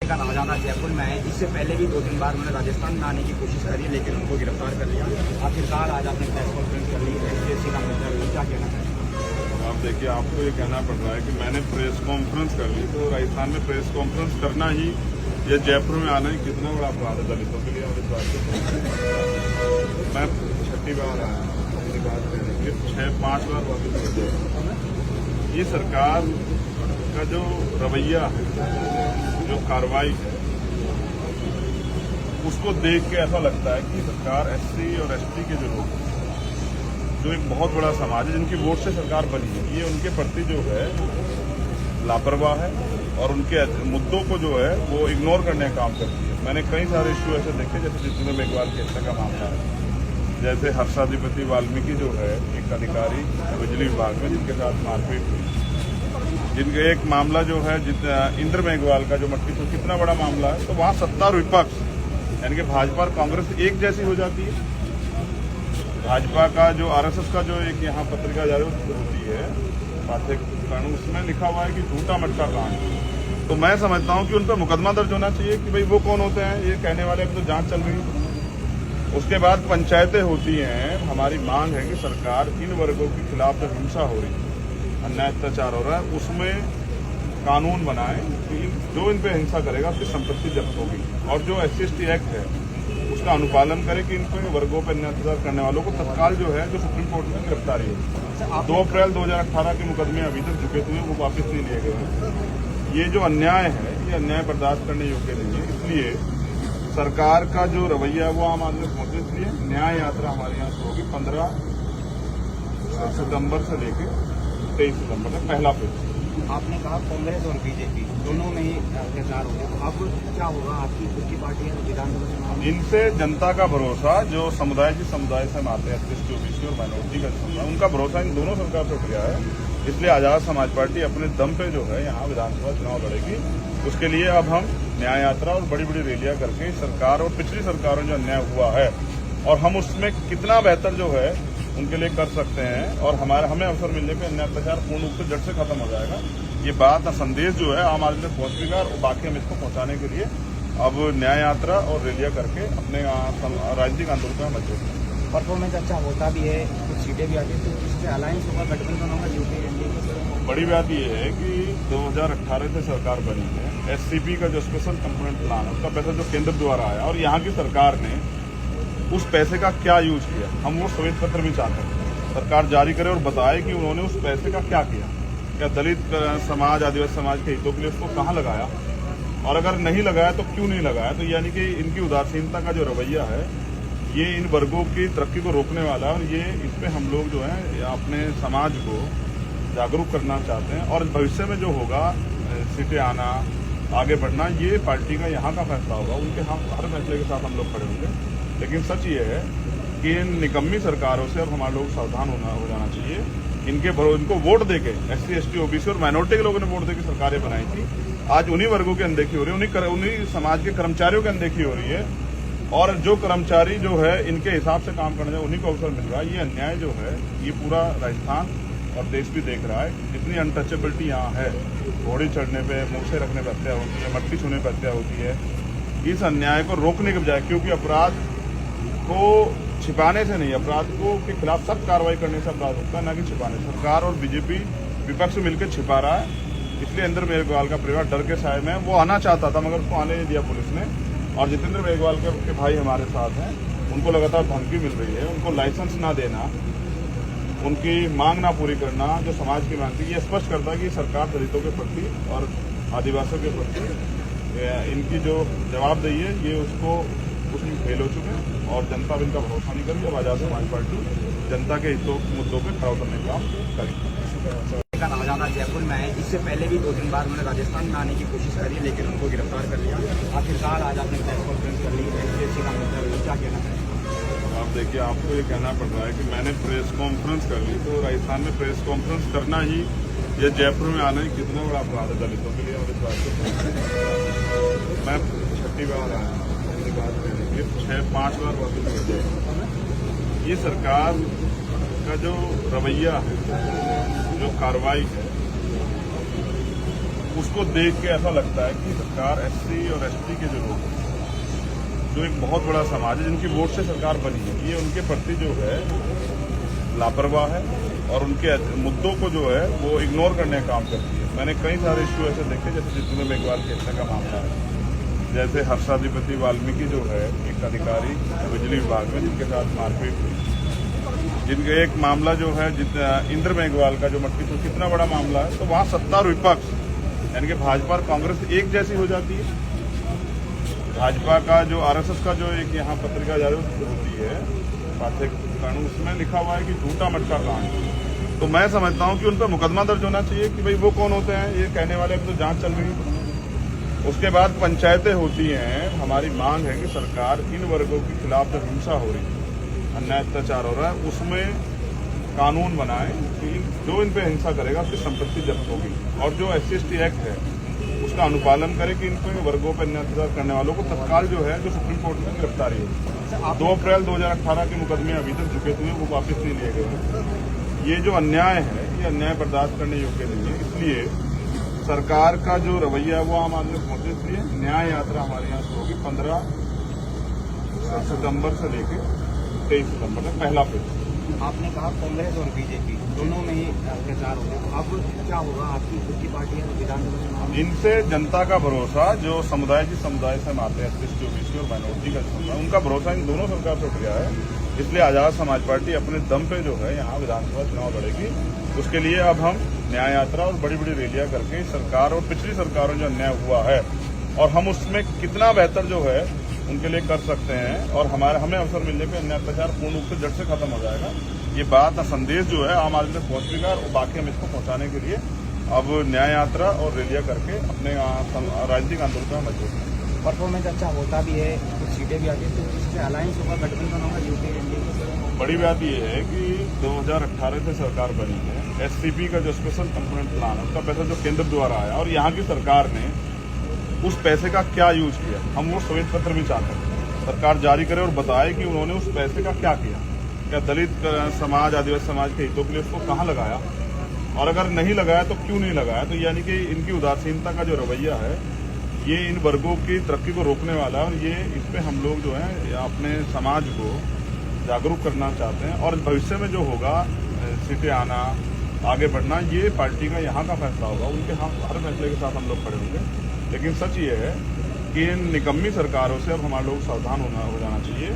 का राजाना जयपुर में है। इससे पहले भी 2-3 बार उन्होंने राजस्थान में आने की कोशिश करी, लेकिन उनको गिरफ्तार कर लिया। आखिरकार आज आपने प्रेस कॉन्फ्रेंस कर ली, एसपीएससी का मंत्री, क्या कहना चाहिए? आप देखिए, आपको ये कहना पड़ रहा है कि मैंने प्रेस कॉन्फ्रेंस कर ली, तो राजस्थान में प्रेस कॉन्फ्रेंस करना ही या जयपुर में आना ही कितना बड़ा अपराध है दलितों के लिए। और इस बात को मैं 6ठी बार आया अपनी बात कहने के, 5 बार वापस हो गया। ये सरकार का जो रवैया है, जो कार्रवाई है, उसको देख के ऐसा लगता है कि सरकार एससी और एसटी के जो लोग, जो एक बहुत बड़ा समाज है जिनकी वोट से सरकार बनी है, ये उनके प्रति जो है लापरवाह है और उनके मुद्दों को जो है वो इग्नोर करने का काम करती है। मैंने कई सारे इश्यू ऐसे देखे, जैसे जितेंद्र मेघवाल के हत्या का मामला है, जैसे हर्षाधिपति वाल्मीकि जो है एक अधिकारी बिजली विभाग में जिनके साथ मारपीट हुई, जिनका एक मामला जो है इंद्र मेघवाल का जो मट्टी तो कितना बड़ा मामला है। तो वहां सत्ता और विपक्ष यानी कि भाजपा और कांग्रेस एक जैसी हो जाती है। भाजपा का जो आरएसएस का जो एक यहाँ पत्रिका जारी होती है पाठ्यक्रम, उसमें लिखा हुआ है कि झूठा मटका कांड, तो मैं समझता हूँ कि उन पर मुकदमा दर्ज होना चाहिए कि भाई वो कौन होते हैं ये कहने वाले। अभी तो जांच चल रही है। उसके बाद पंचायतें होती हैं। हमारी मांग है कि सरकार इन वर्गों के खिलाफ जो हिंसा हो रही है, अन्याय अत्याचार हो रहा है, उसमें कानून बनाए कि जो इन पे हिंसा करेगा उसकी संपत्ति जब्त होगी, और जो SC/ST एक्ट है उसका अनुपालन करे कि इन वर्गों पर अन्याय अत्याचार करने वालों को तत्काल जो है जो सुप्रीम कोर्ट में गिरफ्तारी हो। 2 अप्रैल 2018 के मुकदमे अभी तक झुके हुए वो वापस नहीं लिए गए। ये जो अन्याय है, ये अन्याय बर्दाश्त करने योग्य नहीं है। इसलिए सरकार का जो रवैया है वो आम आदमी को पहुंचे। इसलिए न्याय यात्रा हमारे यहाँ से होगी 15 सितंबर से लेकर 23 सितंबर तक, पहला फेज। आपने कहा कांग्रेस और बीजेपी दोनों में ही अत्याचार हो गया, तो अब क्या होगा? आपकी खुद की पार्टी है विधानसभा चुनाव में। इनसे जनता का भरोसा, जो समुदाय जिस समुदाय से हम आते हैं, SC/ST OBC और माइनॉरिटी का समुदाय, उनका भरोसा इन दोनों सरकार से उठ गया है। इसलिए आजाद समाज पार्टी अपने दम पे जो है यहाँ विधानसभा चुनाव लड़ेगी। उसके लिए अब हम न्याय यात्रा और बड़ी बड़ी रैलियां करके सरकार और पिछली सरकारों में जो अन्याय हुआ है और हम उसमें कितना बेहतर जो है उनके लिए कर सकते हैं, और हमें अवसर मिलने पे अन्याय अत्याचार पूर्ण रूप से जड़ से खत्म हो जाएगा। ये बात संदेश जो है आम आदमी तक पहुंचेगा, और बाकी हम इसको पहुंचाने के लिए अब न्याय यात्रा और रैलियां करके अपने राजनीतिक आंदोलन में मजबूत हैं। परफॉर्मेंस अच्छा होता भी है, कुछ सीटें भी आती है, तो इससे अलायंस होगा, गठबंधन होगा यूपी एनडीए। बड़ी बात यह है कि 2018 से सरकार बनी है। SCP का जो स्पेशल कंपोनेंट प्लान है उसका पैसा जो केंद्र द्वारा आया, और यहाँ की सरकार ने उस पैसे का क्या यूज किया, हम वो श्वेत पत्र भी चाहते हैं सरकार जारी करे और बताए कि उन्होंने उस पैसे का क्या किया। क्या दलित समाज, आदिवासी समाज के हितों के लिए उसको कहाँ लगाया, और अगर नहीं लगाया तो क्यों नहीं लगाया। तो यानी कि इनकी उदासीनता का जो रवैया है ये इन वर्गों की तरक्की को रोकने वाला है, और ये इस पे हम लोग जो है अपने समाज को जागरूक करना चाहते हैं। और भविष्य में जो होगा, सीटें आना, आगे बढ़ना, ये पार्टी का यहाँ का फैसला होगा। उनके हर फैसले के साथ हम लोग खड़े होंगे। लेकिन सच ये है कि इन निकम्मी सरकारों से अब हमारे लोग सावधान हो जाना चाहिए। इनको वोट देके SC/ST OBC और माइनॉरिटी के लोगों ने वोट देके सरकारें बनाई थी। आज उन्हीं वर्गों की अनदेखी हो रही है, उन्हीं समाज के कर्मचारियों की अनदेखी हो रही है, और जो कर्मचारी जो है इनके हिसाब से काम करने उन्हीं को अवसर मिल रहा है। ये अन्याय जो है ये पूरा राजस्थान और देश भी देख रहा है। जितनी अनटचेबिलिटी यहाँ है, घोड़ी चढ़ने पे, मूछें रखने पर हत्या होती है, मट्टी छूने पर हत्या होती है, इस अन्याय को रोकने के बजाय, क्योंकि अपराध को छिपाने से नहीं, अपराध को के खिलाफ सख्त कार्रवाई करने से अपराध होता है, ना कि छिपाने। सरकार और बीजेपी विपक्ष मिलकर छिपा रहा है। इसलिए इंद्र मेघवाल का परिवार डर के साए में, वो आना चाहता था मगर उसको आने नहीं दिया पुलिस ने। और जितेंद्र मेघवाल के भाई हमारे साथ हैं, उनको लगातार धमकी मिल रही है। उनको लाइसेंस ना देना, उनकी मांग ना पूरी करना, जो समाज की मांग थी, ये स्पष्ट करता है कि सरकार दलितों के प्रति और आदिवासियों के प्रति इनकी जो जवाबदेही है ये उसमें फेल हो चुके हैं, और जनता भी इनका भरोसा नहीं करेगी। अब आजाद समाज पार्टी जनता के हितों मुद्दों पर खड़ा उतरने का काम करेगी। राजाना जयपुर में है। इससे पहले भी 2-3 बार उन्होंने राजस्थान में आने की कोशिश करी, लेकिन उनको गिरफ्तार कर लिया। आखिरकार आज आपने प्रेस कॉन्फ्रेंस कर ली, एसपीएससी का मंत्री, क्या कहना चाहिए? आप देखिए, आपको ये कहना पड़ रहा है कि मैंने प्रेस कॉन्फ्रेंस कर ली, तो राजस्थान में प्रेस कॉन्फ्रेंस करना ही या जयपुर में आना ही कितना बड़ा अपराध है दलितों के लिए। और इस बात को मैं 6ठी बार आया अपनी बात कहने के, 5 बार वापस हो गया। ये सरकार का जो रवैया है, जो कार्रवाई है, उसको देख के ऐसा लगता है कि सरकार एससी और एसटी के जो लोग हैं, जो एक बहुत बड़ा समाज है जिनकी वोट से सरकार बनी है, ये उनके प्रति जो है लापरवाह है और उनके मुद्दों को जो है वो इग्नोर करने का काम करती है। मैंने कई सारे इश्यू ऐसे देखे, जैसे जितेंद्र मेघवाल के हत्या का मामला है, जैसे हर्षाधिपति वाल्मीकि जो है एक अधिकारी बिजली विभाग में जिनके साथ मारपीट हुई, जिनका एक मामला जो है इंद्र मेघवाल का जो मट्टी तो कितना बड़ा मामला है, तो वहां सत्ता और विपक्ष यानी कि भाजपा और कांग्रेस एक जैसी हो जाती है। भाजपा का जो आरएसएस का जो एक यहाँ पत्रिका जारी होती है पाठ्यक्रम, उसमें लिखा हुआ है कि झूठा मटका कांड, तो मैं समझता हूँ कि उन पर मुकदमा दर्ज होना चाहिए कि भाई वो कौन होते हैं, ये कहने वाले अब तो जांच चल रही है। उसके बाद पंचायतें होती हैं। हमारी मांग है कि सरकार इन वर्गों के खिलाफ जो हिंसा हो रही है, अन्याय अत्याचार हो रहा है, उसमें कानून बनाए कि जो इन पे हिंसा करेगा उसकी संपत्ति जब्त होगी, और जो SC/ST एक्ट है उसका अनुपालन करे कि इन वर्गों पर अन्याय अत्याचार करने वालों को तत्काल जो है जो सुप्रीम कोर्ट में गिरफ्तारी हो। 2 अप्रैल 2018 के मुकदमे अभी तक चुके हुए वो वापस नहीं लिए गए। ये जो अन्याय है, ये अन्याय बर्दाश्त करने योग्य नहीं है। इसलिए सरकार का जो रवैया है वो आम आदमी को पहुंचे, इसलिए न्याय यात्रा हमारे यहाँ से होगी 15 सितंबर से लेकर 23 सितंबर तक, पहला फेज। आपने कहा कांग्रेस और बीजेपी दोनों में ही अत्याचार होगा, अब क्या होगा? आपकी खुद की पार्टी है विधानसभा चुनाव में? इनसे जनता का भरोसा, जो समुदाय जिस समुदाय से हम आते हैं, SC/ST OBC और माइनॉरिटी का समुदाय, उनका भरोसा इन दोनों सरकार पर उठ गया है। इसलिए आजाद समाज पार्टी अपने दम पे जो है यहाँ विधानसभा चुनाव लड़ेगी। उसके लिए अब हम न्याय यात्रा और बड़ी बड़ी रैलियां करके सरकार और पिछली सरकारों जो अन्याय हुआ है और हम उसमें कितना बेहतर जो है उनके लिए कर सकते हैं, और हमें अवसर मिलने पे अन्याय अत्याचार पूर्ण रूप से जड़ से खत्म हो जाएगा। ये बात संदेश जो है आम आदमी तक पहुंच गया, और बाकी हम इसको पहुंचाने के लिए अब न्याय यात्रा और रैलियां करके अपने राजनीतिक आंदोलन का मजबूत करें। परफॉर्मेंस अच्छा होता भी है, कुछ सीटें भी आती है, तो इससे अलायंस होगा, गठबंधन होगा यूपीए एनडीए। बड़ी बात यह है कि 2018 से सरकार बनी है, SCP का जो स्पेशल कंपोनेंट प्लान है उसका पैसा जो केंद्र द्वारा आया, और यहाँ की सरकार ने उस पैसे का क्या यूज किया, हम वो श्वेत पत्र भी चाहते हैं सरकार जारी करे और बताए कि उन्होंने उस पैसे का क्या किया। क्या दलित समाज, आदिवासी समाज के हितों के लिए उसको कहाँ लगाया, और अगर नहीं लगाया तो क्यों नहीं लगाया। तो यानी कि इनकी उदासीनता का जो रवैया है ये इन वर्गों की तरक्की को रोकने वाला है, और ये इस पे हम लोग जो है अपने समाज को जागरूक करना चाहते हैं। और भविष्य में जो होगा, सीटें आना, आगे बढ़ना, ये पार्टी का यहाँ का फैसला होगा। उनके हर फैसले के साथ हम लोग खड़े होंगे। लेकिन सच ये है कि इन निकम्मी सरकारों से अब हमारे लोग सावधान हो जाना चाहिए।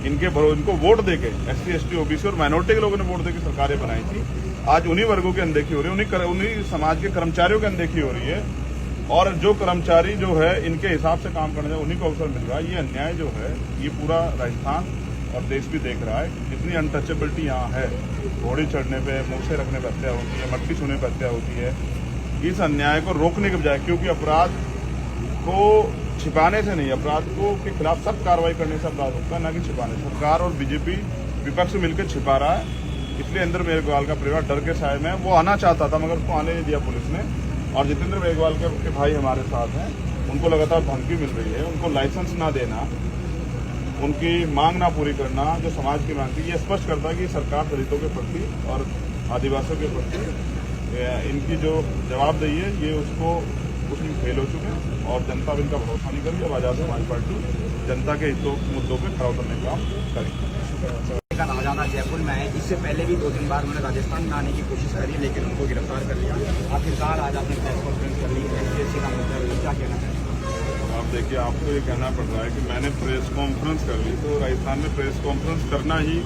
इनको वोट देके SC/ST OBC और माइनॉरिटी के लोगों ने वोट देके सरकारें बनाई थी, आज उन्हीं वर्गों की अनदेखी हो रही है, उन्हीं समाज के कर्मचारियों की अनदेखी हो रही है, और जो कर्मचारी जो है इनके हिसाब से काम करने उन्हीं को अवसर मिल रहा है। ये अन्याय जो है ये पूरा राजस्थान और देश भी देख रहा है। जितनी अनटचेबिलिटी यहाँ है, घोड़ी चढ़ने पे, मूछें रखने पर हत्या होती है, मट्टी छूने पर हत्या होती है, इस अन्याय को रोकने के बजाय, क्योंकि अपराध को छिपाने से नहीं, अपराध को के खिलाफ सख्त कार्रवाई करने से अपराध होता है, ना कि छिपाने। सरकार और बीजेपी विपक्ष मिलकर छिपा रहा है, इसलिए इंद्र मेघवाल का परिवार डर के साए में वो आना चाहता था, मगर उसको आने नहीं दिया पुलिस ने। और जितेंद्र मेघवाल के भाई हमारे साथ हैं, उनको लगातार धमकी मिल रही है, उनको लाइसेंस ना देना, उनकी मांग ना पूरी करना, जो समाज की मांग थी। ये स्पष्ट करता है कि सरकार दलितों के प्रति और आदिवासियों के प्रति इनकी जो जवाबदेही है ये उसमें फेल हो चुके हैं, और जनता भी इनका भरोसा नहीं करेगी। अब आजाद समाज पार्टी जनता के हितों मुद्दों पर खड़ा उतरने का काम करेगी। आजादा जयपुर में है, इससे पहले भी 2-3 बार उन्होंने राजस्थान में आने की कोशिश करी, लेकिन उनको गिरफ्तार कर लिया। आखिरकार आज आपने प्रेस कॉन्फ्रेंस कर ली, SC/ST का मुद्दा, क्या कहना चाहिए? आप देखिए, आपको ये कहना पड़ रहा है कि मैंने प्रेस कॉन्फ्रेंस कर ली, तो राजस्थान में प्रेस कॉन्फ्रेंस करना ही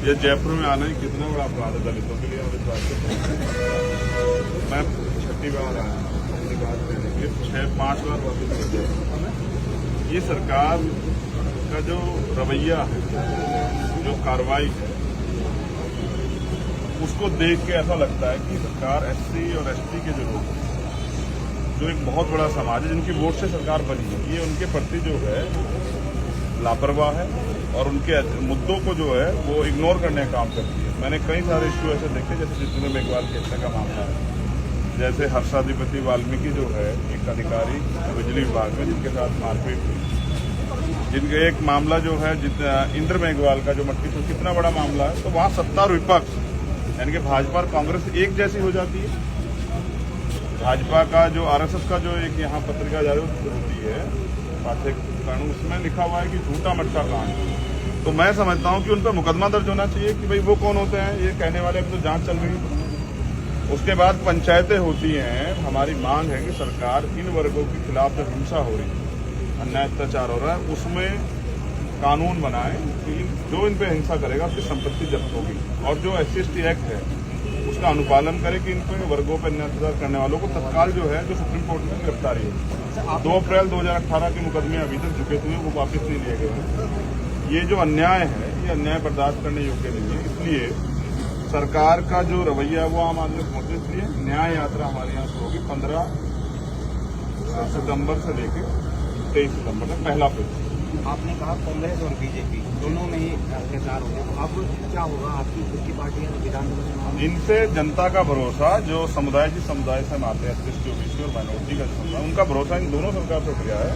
या जयपुर में आना ही कितना बड़ा अपराध है दलितों के लिए। और इस बात को मैं 6ठी बार आया, अपनी बात देने के 5 बार वापस गया। ये सरकार का जो रवैया है, जो कार्रवाई है, उसको देख के ऐसा लगता है कि सरकार SC और ST के जो लोग हैं, जो एक बहुत बड़ा समाज है जिनकी वोट से सरकार बनी है, ये उनके प्रति जो है लापरवाह है, और उनके मुद्दों को जो है वो इग्नोर करने का काम करती है। मैंने कई सारे इश्यू ऐसे देखे, जैसे जितेंद्र मेघवाल के हत्या का मामला है, जैसे हर्षाधिपति वाल्मीकि जो है एक अधिकारी बिजली विभाग में जिनके साथ मारपीट हुई, जिनका एक मामला जो है इंद्र मेघवाल का जो मट्टी तो कितना बड़ा मामला है, तो वहां सत्ता और विपक्ष यानी कि भाजपा और कांग्रेस एक जैसी हो जाती है। भाजपा का जो आरएसएस का जो एक यहाँ पत्रिका जारी होती है पाठ्यक्रम, उसमें लिखा हुआ है कि झूठा मटका कांड। तो मैं समझता हूँ कि उन पर मुकदमा दर्ज होना चाहिए कि भाई वो कौन होते हैं, ये कहने वाले। अभी तो जांच चल रही है। उसके बाद पंचायतें होती हैं। हमारी मांग है कि सरकार इन वर्गों के खिलाफ जो हिंसा हो रही है, अन्याय अत्याचार हो रहा है, उसमें कानून बनाए कि जो इन पे हिंसा करेगा उसकी संपत्ति जब्त होगी, और जो SC/ST एक्ट है उसका अनुपालन करे कि इन पे वर्गों पर अन्याय अत्याचार करने वालों को तत्काल जो है, जो सुप्रीम कोर्ट में गिरफ्तारी हो। 2 अप्रैल 2018 के मुकदमे अभी तक झुके हुए, वो वापस नहीं लिए गए हैं। ये जो अन्याय है, ये अन्याय बर्दाश्त करने योग्य नहीं है। इसलिए सरकार का जो रवैया है वो आम आदमी को पहुंचे। इसलिए न्याय यात्रा हमारे यहाँ से होगी 15 सितंबर से लेकर 23 सितंबर तक, पहला फेज। आपने कहा कांग्रेस और बीजेपी दोनों में ही अत्याचार हो गया, अब क्या होगा? आपकी खुद की पार्टी है विधानसभा चुनाव में? इनसे जनता का भरोसा, जो समुदाय जिस समुदाय से हम आते हैं, SC/ST OBC और माइनॉरिटी का समुदाय, उनका भरोसा इन दोनों सरकार पर गया है।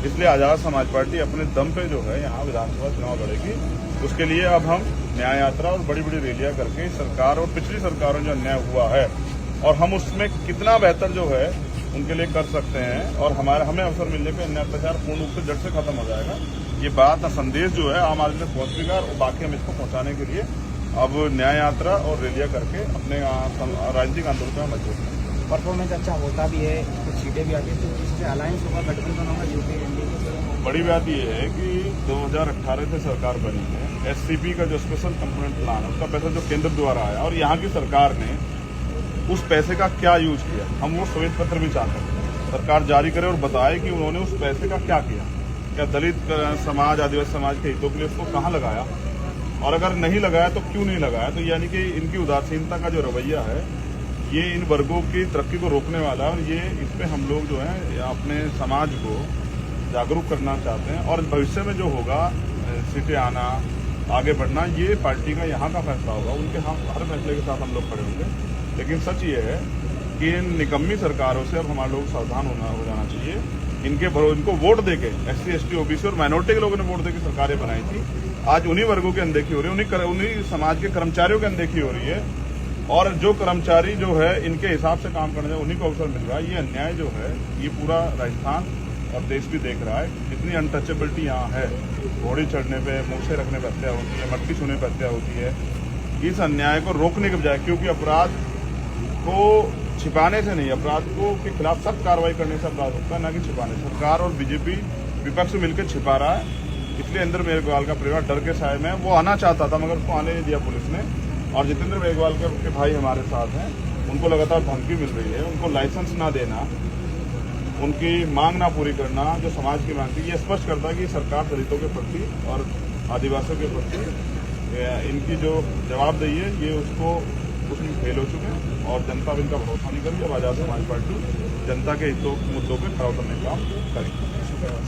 इसलिए आजाद समाज पार्टी अपने दम पे जो है यहाँ विधानसभा चुनाव लड़ेगी। उसके लिए अब हम न्याय यात्रा और बड़ी बड़ी रैलियां करके सरकार और पिछली सरकारों जो अन्याय हुआ है और हम उसमें कितना बेहतर जो है उनके लिए कर सकते हैं, और हमें अवसर मिलने पर अन्याय अत्याचार पूर्ण रूप से जड़ से खत्म हो जाएगा। ये बात संदेश जो है आम आदमी तक पहुंचेगा, और बाकी हम इसको पहुंचाने के लिए अब न्याय यात्रा और रैलियां करके अपने राजनीतिक आंदोलन में मजबूत करेंगे। परफॉर्मेंस अच्छा होता भी है, कुछ सीटें भी आती है, तो इससे अलायंस होगा, गठबंधन होगा यूपीए एनडीए। बड़ी बात यह है कि 2018 से सरकार बनी है। SCP का जो स्पेशल कंपोनेंट प्लान है, उसका पैसा जो केंद्र द्वारा आया, और यहाँ की सरकार ने उस पैसे का क्या यूज किया, हम वो श्वेत पत्र भी चाहते हैं। सरकार जारी करे और बताए कि उन्होंने उस पैसे का क्या किया। क्या दलित समाज, आदिवासी समाज के हितों के लिए उसको कहाँ लगाया, और अगर नहीं लगाया तो क्यों नहीं लगाया? तो यानी कि इनकी उदासीनता का जो रवैया है, ये इन वर्गों की तरक्की को रोकने वाला है, और ये इस पे हम लोग जो है अपने समाज को जागरूक करना चाहते हैं। और भविष्य में जो होगा, सीटें आना, आगे बढ़ना, ये पार्टी का यहाँ का फैसला होगा। उनके हर फैसले के साथ हम लोग खड़े होंगे। लेकिन सच ये है कि इन निकम्मी सरकारों से अब हमारे लोग सावधान हो जाना चाहिए। इनको वोट देके SC/ST OBC और माइनॉरिटी के लोगों ने वोट देके सरकारें बनाई थी। आज उन्हीं वर्गों की अनदेखी हो रही है, उन्हीं समाज के कर्मचारियों की अनदेखी हो रही है, और जो कर्मचारी जो है इनके हिसाब से काम करने उन्हीं को अवसर मिल रहा है। ये अन्याय जो है, ये पूरा राजस्थान और देश भी देख रहा है। जितनी अनटचेबिलिटी यहाँ है, घोड़ी चढ़ने पे, मूछें रखने पर हत्या होती है, मटकी छूने पर हत्या होती है, इस अन्याय को रोकने के बजाय, क्योंकि अपराध को छिपाने से नहीं, अपराध को के खिलाफ सख्त कार्रवाई करने से अपराध होता है, ना कि छिपाने। सरकार और बीजेपी विपक्ष मिलकर छिपा रहा है। इसलिए इंद्र मेघवाल का परिवार डर के साए में, वो आना चाहता था मगर उसको आने नहीं दिया पुलिस ने। और जितेंद्र मेघवाल के भाई हमारे साथ हैं, उनको लगातार धमकी मिल रही है। उनको लाइसेंस ना देना, उनकी मांग ना पूरी करना, जो समाज की मांग थी, ये स्पष्ट करता है कि सरकार दलितों के प्रति और आदिवासियों के प्रति इनकी जो जवाबदेही है, ये उसमें फेल हो चुके हैं, और जनता भी इनका भरोसा नहीं करेगी। अब आजाद समाज पार्टी जनता के हितों मुद्दों पर खड़ा उतरने का काम करेगी।